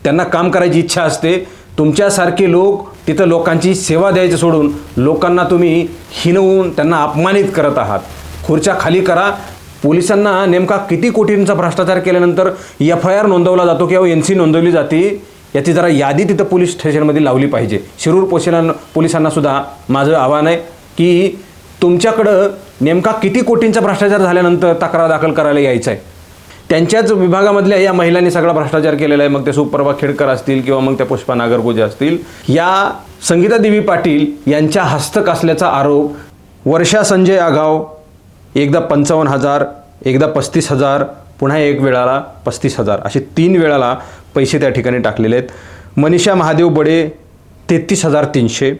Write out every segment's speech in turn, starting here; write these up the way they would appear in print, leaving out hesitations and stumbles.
त्यांना काम करायची इच्छा असते. तुमच्यासारखे लोक तिथं लोकांची सेवा द्यायचं सोडून लोकांना तुम्ही हिणवून त्यांना अपमानित करत आहात. खुर्च्या खाली करा. पोलिसांना नेमका किती कोटींचा भ्रष्टाचार केल्यानंतर FIR नोंदवला जातो किंवा NC नोंदवली जाते याची जरा यादी तिथं पोलीस स्टेशनमध्ये लावली पाहिजे. शिरूर पोलिसांना सुद्धा माझं आव्हान आहे की तुमच्याकडं नेमका किती कोटींचा भ्रष्टाचार झाल्यानंतर तक्रार दाखल करायला यायचं आहे. त्यांच्याच विभागामधल्या या महिलांनी सगळा भ्रष्टाचार केलेला आहे. मग ते सुप्रभा खेडकर असतील किंवा मग त्या पुष्पा नागरगोजे असतील. या संगीता देवी पाटील यांच्या हस्तक असल्याचा आरोप वर्षा संजय आगाव एकदा 55,000, एकदा 35,000, पुन्हा एक वेळाला 35,000 असे 3 वेळाला पैसे त्या ठिकाणी टाकलेले आहेत. मनीषा महादेव बडे 33,300,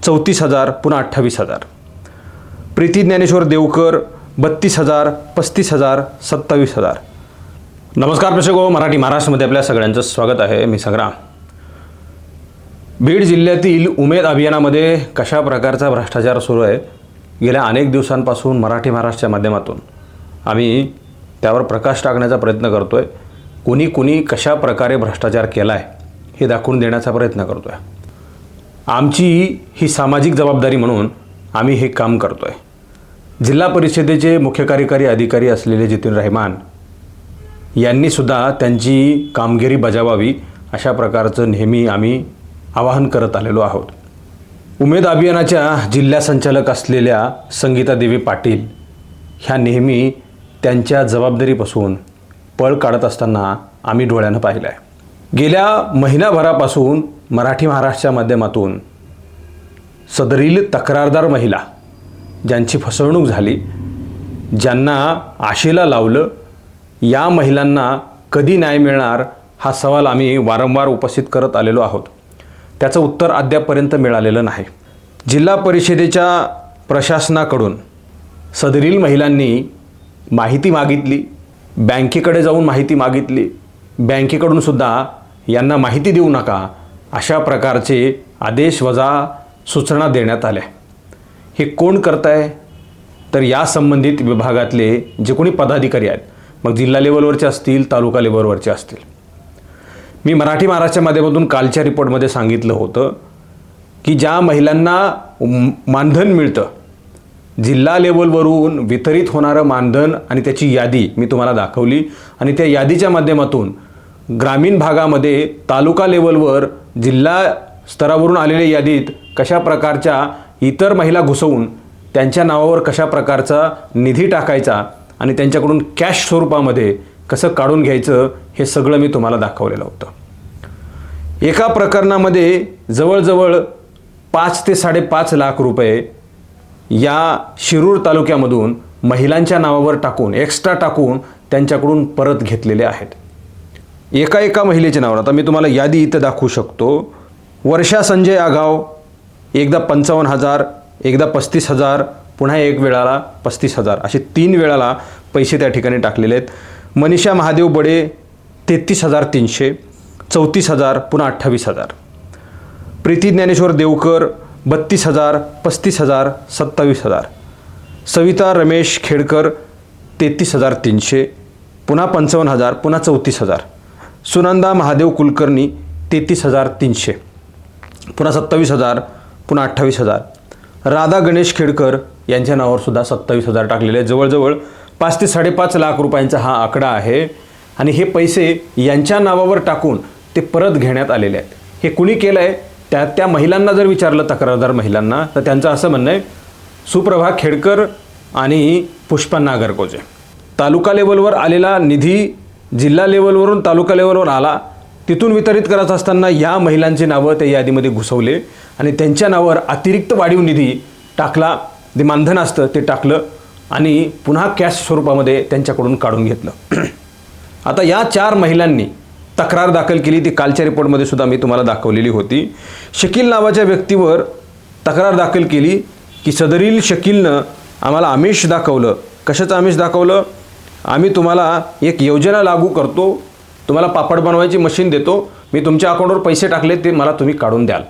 34,000, पुन्हा 28,000. प्रीती ज्ञानेश्वर देवकर 32,000, 35,000, 27,000. नमस्कार प्रेक्षको, मराठी महाराष्ट्रामध्ये आपल्या सगळ्यांचं स्वागत आहे. मी संग्राम. बीड जिल्ह्यातील उमेद अभियानामध्ये कशा प्रकारचा भ्रष्टाचार सुरू आहे गेल्या अनेक दिवसांपासून मराठी महाराष्ट्राच्या माध्यमातून आम्ही त्यावर प्रकाश टाकण्याचा प्रयत्न करतो आहे. कुणी कशा प्रकारे भ्रष्टाचार केला आहे हे दाखवून देण्याचा प्रयत्न करतो आहे. आमची ही सामाजिक जबाबदारी म्हणून आम्ही हे काम करतो आहे. जिल्हा परिषदेचे मुख्य कार्यकारी अधिकारी असलेले जितेंद्र रहमान यांनीसुद्धा त्यांची कामगिरी बजावावी अशा प्रकारचं नेहमी आम्ही आवाहन करत आलेलो आहोत. उमेद अभियानाच्या जिल्हा संचालक असलेल्या संगीता देवी पाटील ह्या नेहमी त्यांच्या जबाबदारीपासून पळ काढत असताना आम्ही डोळ्यानं पाहिलं आहे. गेल्या महिनाभरापासून मराठी महाराष्ट्राच्या माध्यमातून सदरील तक्रारदार महिला ज्यांची फसवणूक झाली, ज्यांना आशेला लावलं, या महिलांना कधी न्याय मिळणार हा सवाल आम्ही वारंवार उपस्थित करत आलेलो आहोत. त्याचं उत्तर अद्यापपर्यंत मिळालेलं नाही. जिल्हा परिषदेच्या प्रशासनाकडून सदरील महिलांनी माहिती मागितली, बँकेकडे जाऊन माहिती मागितली, बँकेकडून सुद्धा यांना माहिती देऊ नका अशा प्रकारचे आदेश वजा सूचना देण्यात आल्या. हे कोण करत आहे तर या संबंधित विभागातले जे कोणी पदाधिकारी आहेत, मग जिल्हा लेवलवरचे असतील, तालुका लेवलवरचे असतील. मी मराठी महाराष्ट्राच्या माध्यमातून कालच्या रिपोर्टमध्ये सांगितलं होतं की ज्या महिलांना मानधन मिळतं, जिल्हा लेवलवरून वितरित होणारं मानधन आणि त्याची यादी मी तुम्हाला दाखवली आणि त्या यादीच्या माध्यमातून ग्रामीण भागामध्ये तालुका लेवलवर जिल्हा स्तरावरून आलेल्या यादीत कशा प्रकारच्या इतर महिला घुसवून त्यांच्या नावावर कशा प्रकारचा निधी टाकायचा आणि त्यांच्याकडून कॅश स्वरूपामध्ये कसं काढून घ्यायचं हे सगळं मी तुम्हाला दाखवलेलं होतं. एका प्रकरणामध्ये जवळजवळ 5 ते 5.5 लाख रुपये या शिरूर तालुक्यामधून महिलांच्या नावावर टाकून, एक्स्ट्रा टाकून त्यांच्याकडून परत घेतलेले आहेत. एका महिलेच्या नावावर आता मी तुम्हाला यादी इथं दाखवू शकतो. वर्षा संजय आगाव एकदा 55,000, एकदा 35,000, पुन्हा एक वेळाला 35,000 असे 3 वेळाला पैसे त्या ठिकाणी टाकलेले आहेत. मनीषा महादेव बडे 33,300, 34,000, पुन्हा 28,000. प्रीती ज्ञानेश्वर देवकर 32,000, 35,000, 27,000. सविता रमेश खेडकर 33,300, पुन्हा 55,000, पुन्हा 34,000. सुनंदा महादेव कुलकर्णी 33,300, पुन्हा 27,000, पुन्हा 28,000. राधा गणेश खेडकर यांच्या नावावर सुद्धा 27,000 टाकलेले. जवळजवळ 5 ते 5.5 लाख रुपयांचा हा आकडा आहे आणि हे पैसे यांच्या नावावर टाकून ते परत घेण्यात आलेले आहेत. हे कुणी केलं आहे त्या महिलांना जर विचारलं, तक्रारदार महिलांना, तर त्यांचं असं म्हणणं आहे सुप्रभा खेडकर आणि पुष्पा नागरगोजे. तालुका लेवलवर आलेला निधी जिल्हा लेवलवरून तालुका लेवलवर आला, तिथून वितरित करत असताना या महिलांची नावं त्या यादीमध्ये घुसवले आणि त्यांच्या नावावर अतिरिक्त वाढीव निधी टाकला. जे मानधन असतं ते टाकलं आणि पुन्हा कॅश स्वरूपामध्ये त्यांच्याकडून काढून घेतलं. आता या 4 महिलांनी तक्रार दाखल केली. ती कालच्या रिपोर्टमध्ये सुद्धा मी तुम्हाला दाखवलेली होती. शकील नावाच्या व्यक्तीवर तक्रार दाखल केली की सदरील शकीलनं आम्हाला आमिष दाखवलं. कशाचं आमिष दाखवलं? आम्ही तुम्हाला एक योजना लागू करतो, तुम्हाला पापड बनवायची मशीन देतो, मी तुमच्या अकाउंटवर पैसे टाकले ते मला तुम्ही काढून द्याल.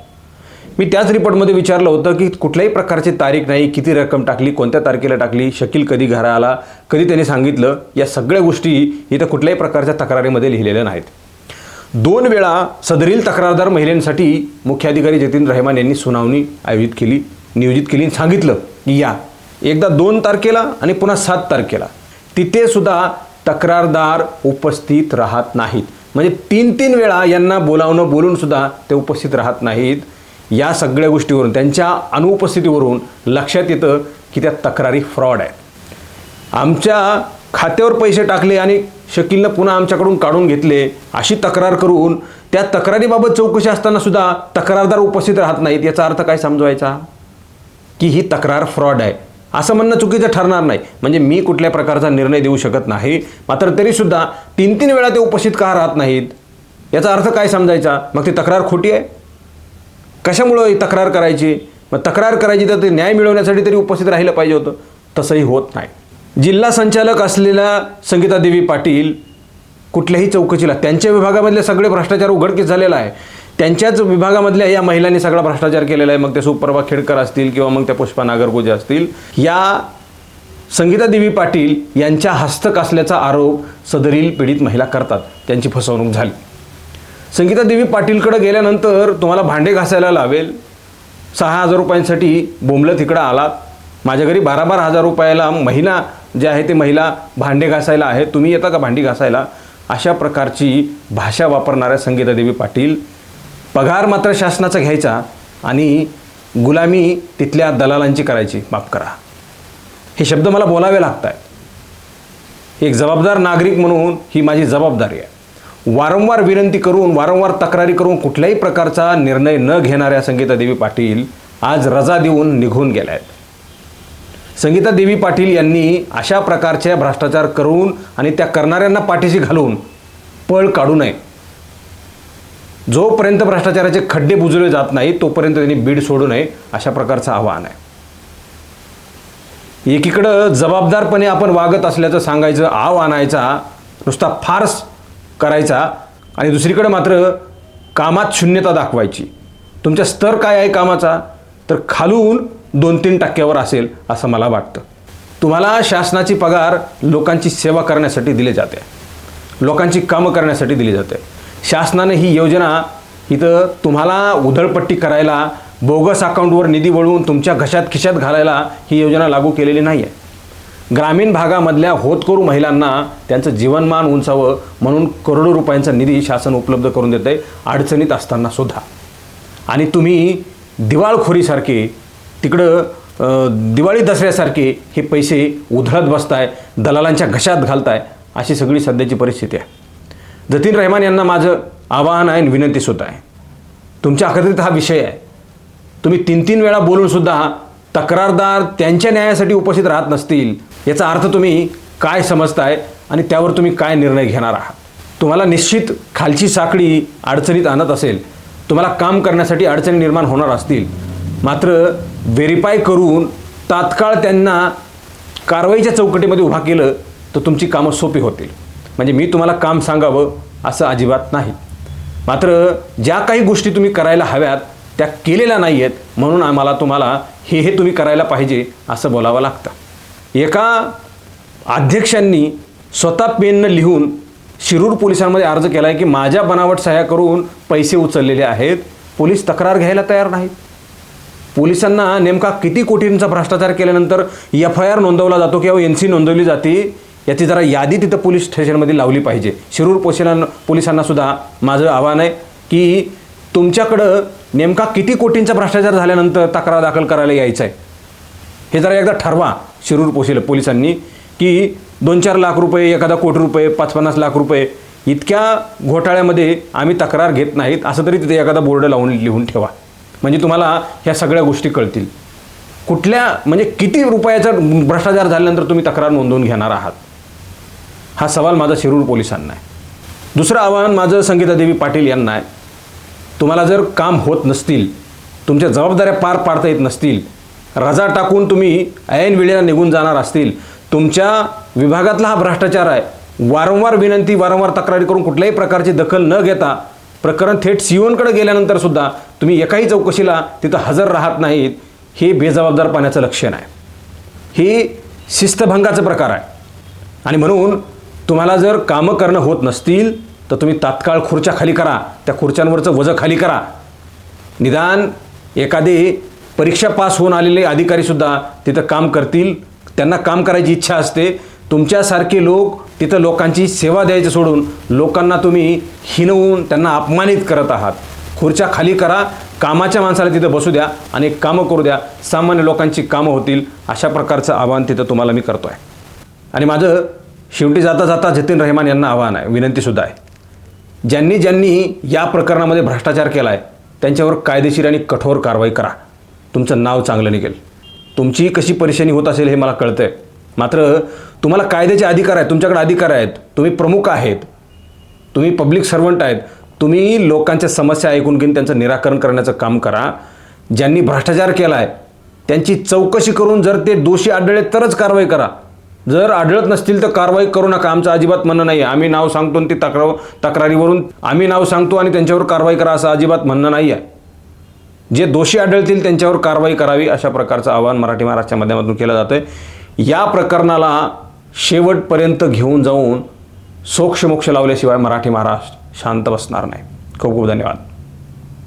मी त्याच रिपोर्टमध्ये विचारलं होतं की कुठल्याही प्रकारची तारीख नाही, किती रक्कम टाकली, कोणत्या तारखेला टाकली, शकील कधी घरा आला, कधी त्यांनी सांगितलं, या सगळ्या गोष्टी इथं कुठल्याही प्रकारच्या तक्रारीमध्ये लिहिलेल्या नाहीत. 2 वेळा सदरील तक्रारदार महिलांसाठी मुख्याधिकारी जतीन रहमान यांनी सुनावणी नियोजित केली आणि सांगितलं की या एकदा 2 तारखेला आणि पुन्हा 7 तारखेला तिथे सुद्धा तक्रारदार उपस्थित राहत नाहीत. म्हणजे 3 वेळा यांना बोलून सुद्धा ते उपस्थित राहत नाहीत. या सगळ्या गोष्टीवरून त्यांच्या अनुपस्थितीवरून लक्षात येतं की त्या तक्रारी फ्रॉड आहेत. आमच्या खात्यावर पैसे टाकले आणि शकीलनं पुन्हा आमच्याकडून काढून घेतले अशी तक्रार करून त्या तक्रारीबाबत चौकशी असताना सुद्धा तक्रारदार उपस्थित राहत नाहीत. याचा अर्थ काय समजवायचा की ही तक्रार फ्रॉड आहे असं म्हणणं चुकीचं ठरणार नाही. म्हणजे मी कुठल्या प्रकारचा निर्णय देऊ शकत नाही, मात्र तरीसुद्धा 3 वेळा ते उपस्थित का राहत नाहीत याचा अर्थ काय समजायचा. मग ती तक्रार खोटी आहे. कशामुळं ही तक्रार करायची. मग तक्रार करायची तर ते न्याय मिळवण्यासाठी तरी उपस्थित राहिलं पाहिजे होतं. तसंही होत नाही. जिल्हा संचालक असलेल्या संगीतादेवी पाटील कुठल्याही चौकशीला त्यांच्या विभागामधले सगळे भ्रष्टाचार उघडकीस झालेला आहे. त्यांच्याच विभागामधल्या या महिलांनी सगळा भ्रष्टाचार केलेला आहे. मग ते सुप्रभा खेडकर असतील किंवा मग त्या पुष्पा नागरगोजे असतील. या संगीतादेवी पाटील यांच्या हस्तक असल्याचा आरोप सदरील पीडित महिला करतात. त्यांची फसवणूक झाली. संगीतादेवी पाटीलकडे गेल्यानंतर तुम्हाला भांडे घासायला लावेल. 6,000 रुपयांसाठी बोंबलं तिकडं आलात. माझ्या घरी 12,000 रुपयाला महिना जे आहे ते महिला भांडे घासायला आहे, तुम्ही येता का भांडी घासायला. अशा प्रकारची भाषा वापरणाऱ्या संगीतादेवी पाटील पगार मात्र शासनाचा घ्यायचा आणि गुलामी तिथल्या दलालांची करायची. माफ करा, हे शब्द मला बोलावे लागत आहेत. एक जबाबदार नागरिक म्हणून ही माझी जबाबदारी आहे. वारंवार विनंती करून वारंवार तक्रारी करून कुठल्याही प्रकारचा निर्णय न घेणाऱ्या संगीतादेवी पाटील आज रजा देऊन निघून गेल्या आहेत. संगीतादेवी पाटील यांनी अशा प्रकारच्या भ्रष्टाचार करून आणि त्या करणाऱ्यांना पाठीशी घालून पळ काढू नये. जोपर्यंत भ्रष्टाचाराचे खड्डे बुजवले जात नाही तोपर्यंत त्यांनी बीड सोडू नये अशा प्रकारचं आवाहन आहे. एकीकडं जबाबदारपणे आपण वागत असल्याचं सांगायचं, आव आणायचा, नुसता फार्स करायचा आणि दुसरीकडे मात्र कामात शून्यता दाखवायची. तुमचा स्तर काय आहे कामाचा तर खालून 2-3 टक्क्यावर असेल असं मला वाटतं. तुम्हाला शासनाची पगार लोकांची सेवा करण्यासाठी दिली जाते, लोकांची कामं करण्यासाठी दिली जाते. शासनाने ही योजना इथं तुम्हाला उधळपट्टी करायला, बोगस अकाउंटवर निधी वळवून तुमच्या खिशात घालायला ही योजना लागू केलेली नाही आहे. ग्रामीण भागामधल्या होतकरू महिलांना त्यांचं जीवनमान उंचावं म्हणून करोडो रुपयांचा निधी शासन उपलब्ध करून देत आहे अडचणीत असताना सुद्धा. आणि तुम्ही दिवाळखोरीसारखे तिकडं दिवाळी दसऱ्यासारखे हे पैसे उधळत बसताय, दलालांच्या घशात घालताय. अशी सगळी सध्याची परिस्थिती आहे. जतीन रहमान यांना माझं आवाहन आहे आणि विनंतीसुद्धा आहे. तुमच्या अखत्यारीत हा विषय आहे. तुम्ही 3 वेळा बोलूनसुद्धा तक्रारदार त्यांच्या न्यायासाठी उपस्थित राहत नसतील याचा अर्थ तुम्ही काय समजताय आणि त्यावर तुम्ही काय निर्णय घेणार आहात. तुम्हाला निश्चित खालची साखळी अडचणीत आणत असेल, तुम्हाला काम करण्यासाठी अडचणी निर्माण होणार असतील, मात्र व्हेरीफाय करून तात्काळ त्यांना कारवाईच्या चौकटीमध्ये उभा केलं तर तुमची कामं सोपी होतील. म्हणजे मी तुम्हाला काम सांगावं असं अजिबात नाही, मात्र ज्या काही गोष्टी तुम्ही करायला हव्यात त्या केलेल्या नाही आहेत म्हणून आम्हाला तुम्हाला हे तुम्ही करायला पाहिजे असं बोलावं लागतं. एका अध्यक्षांनी स्वतः पेननं लिहून शिरूर पोलिसांमध्ये अर्ज केला आहे की माझ्या बनावट सह्या करून पैसे उचललेले आहेत. पोलीस तक्रार घ्यायला तयार नाहीत. पोलिसांना नेमका किती कोटींचा भ्रष्टाचार केल्यानंतर FIR नोंदवला जातो किंवा NC नोंदवली जाते याची जरा यादी तिथं पोलीस स्टेशनमध्ये लावली पाहिजे. शिरूर पोलिसांना सुद्धा माझं आव्हान आहे की तुमच्याकडं नेमका किती कोटींचा भ्रष्टाचार झाल्यानंतर तक्रार दाखल करायला यायचं आहे हे जरा एकदा ठरवा. शिरूर पोलिसांनी की 2-4 लाख रुपये, एखादा कोटी रुपये, 50-50 लाख रुपये इतक्या घोटाळ्यामध्ये आम्ही तक्रार घेत नाहीत असं तरी तिथे एखादा बोर्ड लावून लिहून ठेवा. म्हणजे तुम्हाला ह्या सगळ्या गोष्टी कळतील. म्हणजे किती रुपयाचा भ्रष्टाचार झाल्यानंतर तुम्ही तक्रार नोंदवून घेणार आहात हा सवाल माझा शिरूर पोलिसांना आहे. दुसरं आवाहन माझं संगीतादेवी पाटील यांना आहे. तुम्हाला जर काम होत नसतील, तुमच्या जबाबदाऱ्या पार पाडता येत नसतील, रजा टाकून तुम्ही ऐन वेळेला निघून जाणार असतील, तुमच्या विभागातला हा भ्रष्टाचार आहे, वारंवार विनंती वारंवार तक्रारी करून कुठल्याही प्रकारची दखल न घेता प्रकरण थेट COकडे गेल्यानंतर सुद्धा तुम्ही एकाही चौकशीला तिथं हजर राहत नाहीत, हे बेजबाबदारपणाचं लक्षण आहे. हे शिस्तभंगाचा प्रकार आहे. आणि म्हणून तुम्हाला जर कामं करणं होत नसतील तर तुम्ही तात्काळ खुर्च्या खाली करा, त्या खुर्च्यांवरचं वजं खाली करा. निदान एखादे परीक्षा पास होऊन आलेले अधिकारीसुद्धा तिथं काम करतील, त्यांना काम करायची इच्छा असते. तुमच्यासारखे लोक तिथं लोकांची सेवा द्यायचं सोडून लोकांना तुम्ही हिणवून त्यांना अपमानित करत आहात. खुर्च्या खाली करा, कामाच्या माणसाला तिथं बसू द्या आणि कामं करू द्या. सामान्य लोकांची कामं होतील, अशा प्रकारचं आवाहन तिथं तुम्हाला मी करतो आहे. आणि माझं शेवटी जाता जाता जतीन रहमान यांना आवाहन आहे, विनंतीसुद्धा आहे. ज्यांनी ज्यांनी या प्रकरणामध्ये भ्रष्टाचार केला आहे त्यांच्यावर कायदेशीर आणि कठोर कारवाई करा. तुमचं नाव चांगलं निघेल. तुमची कशी परेशानी होत असेल हे मला कळतं आहे, मात्र तुम्हाला कायद्याचे अधिकार आहेत, तुमच्याकडे अधिकार आहेत. तुम्ही प्रमुख आहेत, तुम्ही पब्लिक सर्वंट आहेत. तुम्ही लोकांच्या समस्या ऐकून घेऊन त्यांचं निराकरण करण्याचं काम करा. ज्यांनी भ्रष्टाचार केला आहे त्यांची चौकशी करून जर ते दोषी आढळले तरच कारवाई करा. जर आढळत नसतील तर कारवाई करू नका. आमचं अजिबात म्हणणं नाही आहे आम्ही नाव सांगतो आणि ती तक्रारीवरून आम्ही नाव सांगतो आणि त्यांच्यावर कारवाई करा असं अजिबात म्हणणं नाही आहे. जे दोषी आढळतील त्यांच्यावर कारवाई करावी अशा प्रकारचं आवाहन मराठी महाराष्ट्राच्या माध्यमातून केलं जातं आहे. या प्रकरणाला शेवटपर्यंत घेऊन जाऊन सोक्षमोक्ष लावल्याशिवाय मराठी महाराष्ट्र शांत बसणार नाही. खूप खूप धन्यवाद.